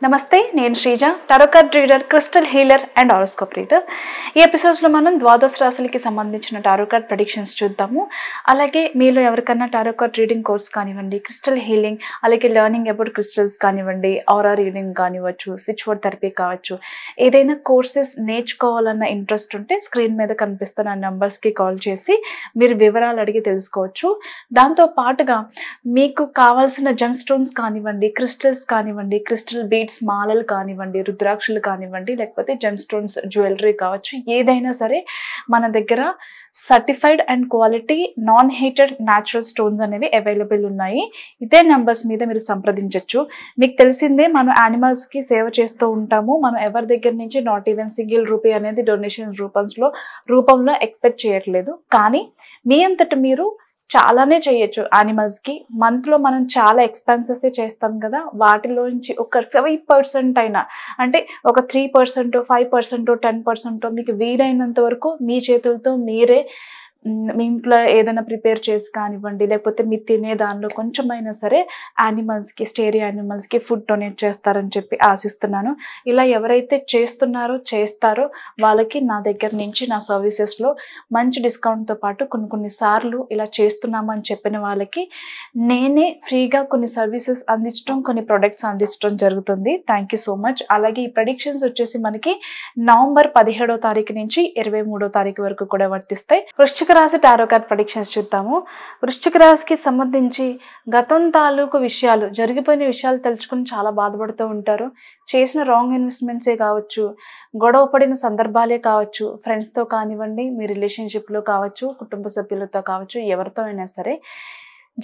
నమస్తే, నేను Sreeja, tarot card reader, crystal healer and horoscope reader. ఈ ఎపిసోడ్స్లో మనం ద్వాదశ రాశులకి సంబంధించిన టారో కార్డ్ ప్రెడిక్షన్స్ చూద్దాము. అలాగే మీలో ఎవరికన్నా టారో కార్డ్ రీడింగ్ కోర్స్ కానివ్వండి, క్రిస్టల్ హీలింగ్, అలాగే లెర్నింగ్ అబౌట్ క్రిస్టల్స్ కానివ్వండి, ఆరా రీడింగ్ కానివ్వచ్చు, స్విచ్ వర్డ్ థెరపీ కావచ్చు, ఏదైనా కోర్సెస్ నేర్చుకోవాలన్న ఇంట్రెస్ట్ ఉంటే స్క్రీన్ మీద కనిపిస్తున్న నెంబర్స్కి కాల్ చేసి మీరు వివరాలు అడిగి తెలుసుకోవచ్చు. దాంతో పాటుగా మీకు కావాల్సిన జెమ్ స్టోన్స్ కానివ్వండి, క్రిస్టల్స్ కానివ్వండి, క్రిస్టల్ బీడ్స్, మాలలు కానివ్వండి, రుద్రాక్షలు కానివ్వండి, లేకపోతే జెమ్ స్టోన్స్ జ్యువెలరీ కావచ్చు, ఏదైనా సరే మన దగ్గర certified and quality non heated natural stones అనేవి అవైలబుల్ ఉన్నాయి. ఇదే నెంబర్స్ మీద మీరు సంప్రదించవచ్చు. మీకు తెలిసిందే, మనం యానిమల్స్కి సేవ చేస్తూ ఉంటాము. మనం ఎవరి దగ్గర నుంచి నాట్ ఈవెన్ సింగిల్ రూపీ అనేది డొనేషన్ రూపంలో ఎక్స్పెక్ట్ చేయట్లేదు. కానీ మీ అంతట మీరు చాలానే చేయొచ్చు. యానిమల్స్కి మంత్లో మనం చాలా ఎక్స్పెన్సెస్ చేస్తాం కదా, వాటిలోంచి ఒక 5% అయినా, అంటే ఒక 3%, 5%, 10% మీకు వీలైనంత వరకు మీ చేతులతో మీరే మీ ఇంట్లో ఏదైనా ప్రిపేర్ చేసి కానివ్వండి, లేకపోతే మీరు తినే దానిలో కొంచెమైనా సరే యానిమల్స్కి, స్టేరీ యానిమల్స్కి ఫుడ్ డొనేట్ చేస్తారని చెప్పి ఆశిస్తున్నాను. ఇలా ఎవరైతే చేస్తారో వాళ్ళకి నా దగ్గర నుంచి, నా సర్వీసెస్లో మంచి డిస్కౌంట్తో పాటు కొన్నిసార్లు ఇలా చేస్తున్నామని చెప్పిన వాళ్ళకి నేనే ఫ్రీగా కొన్ని సర్వీసెస్ అందించడం, కొన్ని ప్రొడక్ట్స్ అందించడం జరుగుతుంది. Thank you so much. అలాగే ఈ ప్రెడిక్షన్స్ వచ్చేసి మనకి నవంబర్ 17వ తారీఖు నుంచి 23వ తారీఖు వరకు కూడా వర్తిస్తాయి. వృశ్చిక రాశి టారో కార్డ్ ప్రెడిక్షన్స్ చూద్దాము. వృశ్చిక రాశికి సంబంధించి గతం తాలూకు విషయాలు, జరిగిపోయిన విషయాలు తలుచుకుని చాలా బాధపడుతూ ఉంటారు. చేసిన రాంగ్ ఇన్వెస్ట్మెంట్సే కావచ్చు, గొడవ పడిన సందర్భాలే కావచ్చు, ఫ్రెండ్స్తో కానివ్వండి, మీ రిలేషన్షిప్లో కావచ్చు, కుటుంబ సభ్యులతో కావచ్చు, ఎవరితో అయినా సరే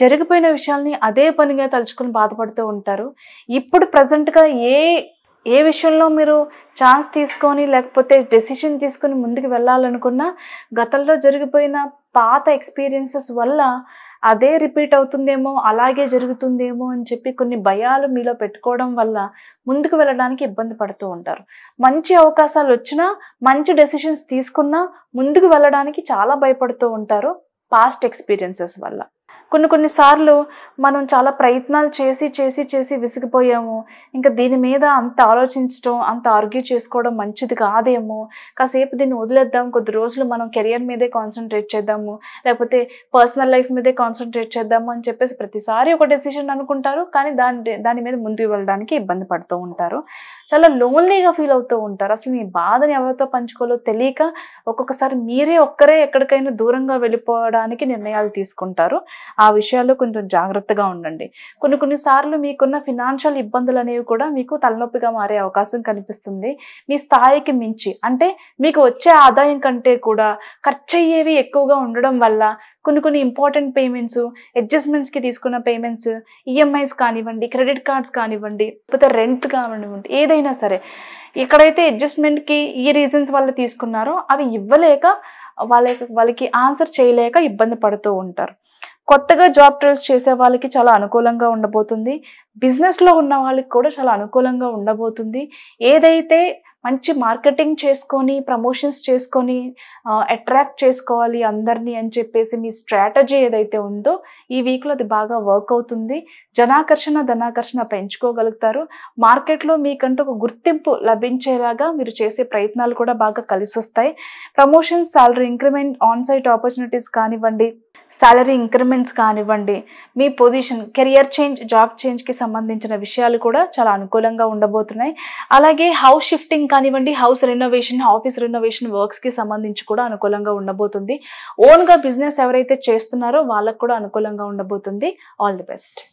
జరిగిపోయిన విషయాల్ని అదే పనిగా తలుచుకుని బాధపడుతూ ఉంటారు. ఇప్పుడు ప్రజెంట్గా ఏ విషయంలో మీరు ఛాన్స్ తీసుకొని, లేకపోతే డెసిషన్ తీసుకొని ముందుకు వెళ్ళాలనుకున్నా గతంలో జరిగిపోయిన పాత ఎక్స్పీరియన్సెస్ వల్ల అదే రిపీట్ అవుతుందేమో, అలాగే జరుగుతుందేమో అని చెప్పి కొన్ని భయాలు మీలో పెట్టుకోవడం వల్ల ముందుకు వెళ్ళడానికి ఇబ్బంది పడుతూ ఉంటారు. మంచి అవకాశాలు వచ్చినా, మంచి డెసిషన్స్ తీసుకున్నా ముందుకు వెళ్ళడానికి చాలా భయపడుతూ ఉంటారు పాస్ట్ ఎక్స్పీరియన్సెస్ వల్ల. కొన్నిసార్లు మనం చాలా ప్రయత్నాలు చేసి విసిగిపోయాము. ఇంకా దీని మీద అంత ఆలోచించడం, అంత ఆర్గ్యూ చేసుకోవడం మంచిది కాదేమో, కాసేపు దీన్ని వదిలేద్దాం, కొద్ది రోజులు మనం కెరియర్ మీదే కాన్సన్ట్రేట్ చేద్దాము, లేకపోతే పర్సనల్ లైఫ్ మీదే కాన్సన్ట్రేట్ చేద్దాము అని చెప్పేసి ప్రతిసారి ఒక డెసిషన్ అనుకుంటారు. కానీ దాని మీద ముందుకు వెళ్ళడానికి ఇబ్బంది పడుతూ ఉంటారు. చాలా లోన్లీగా ఫీల్ అవుతూ ఉంటారు. అసలు మీ బాధని ఎవరితో పంచుకోవాలో తెలియక ఒక్కొక్కసారి ఒక్కరే ఎక్కడికైనా దూరంగా వెళ్ళిపోవడానికి నిర్ణయాలు తీసుకుంటారు. ఆ విషయాల్లో కొంచెం జాగ్రత్తగా ఉండండి. కొన్నిసార్లు మీకున్న ఫినాన్షియల్ ఇబ్బందులు అనేవి కూడా మీకు తలనొప్పిగా మారే అవకాశం కనిపిస్తుంది. మీ స్థాయికి మించి, అంటే మీకు వచ్చే ఆదాయం కంటే కూడా ఖర్చు అయ్యేవి ఎక్కువగా ఉండడం వల్ల కొన్ని ఇంపార్టెంట్ పేమెంట్స్, అడ్జస్ట్మెంట్స్కి తీసుకున్న పేమెంట్స్, ఈఎంఐస్ కానివ్వండి, క్రెడిట్ కార్డ్స్ కానివ్వండి, లేకపోతే రెంట్ కానివ్వండి, ఏదైనా సరే ఎక్కడైతే అడ్జస్ట్మెంట్కి ఈ రీజన్స్ వల్ల తీసుకున్నారో అవి ఇవ్వలేక వాళ్ళకి ఆన్సర్ చేయలేక ఇబ్బంది పడుతూ ఉంటారు. కొత్తగా జాబ్ ట్రయల్స్ చేసే వాళ్ళకి చాలా అనుకూలంగా ఉండబోతుంది. బిజినెస్లో ఉన్న వాళ్ళకి కూడా చాలా అనుకూలంగా ఉండబోతుంది. ఏదైతే మంచి మార్కెటింగ్ చేసుకొని, ప్రమోషన్స్ చేసుకొని అట్రాక్ట్ చేసుకోవాలి అందరినీ అని చెప్పేసి మీ స్ట్రాటజీ ఏదైతే ఉందో ఈ వీక్లో అది బాగా వర్క్ అవుతుంది. ధనాకర్షణ పెంచుకోగలుగుతారు. మార్కెట్లో మీకంటూ ఒక గుర్తింపు లభించేలాగా మీరు చేసే ప్రయత్నాలు కూడా బాగా కలిసి వస్తాయి. Promotions, salary increment, on site opportunities కానివ్వండి, సాలరీ ఇంక్రిమెంట్స్ కానివ్వండి, మీ పొజిషన్, కెరియర్ చేంజ్, జాబ్ చేంజ్కి సంబంధించిన విషయాలు కూడా చాలా అనుకూలంగా ఉండబోతున్నాయి. అలాగే హౌస్ షిఫ్టింగ్ కానివ్వండి, హౌస్ రెనోవేషన్, ఆఫీస్ రెనోవేషన్ వర్క్స్కి సంబంధించి కూడా అనుకూలంగా ఉండబోతుంది. ఓన్గా బిజినెస్ ఎవరైతే చేస్తున్నారో వాళ్ళకు కూడా అనుకూలంగా ఉండబోతుంది. All the best.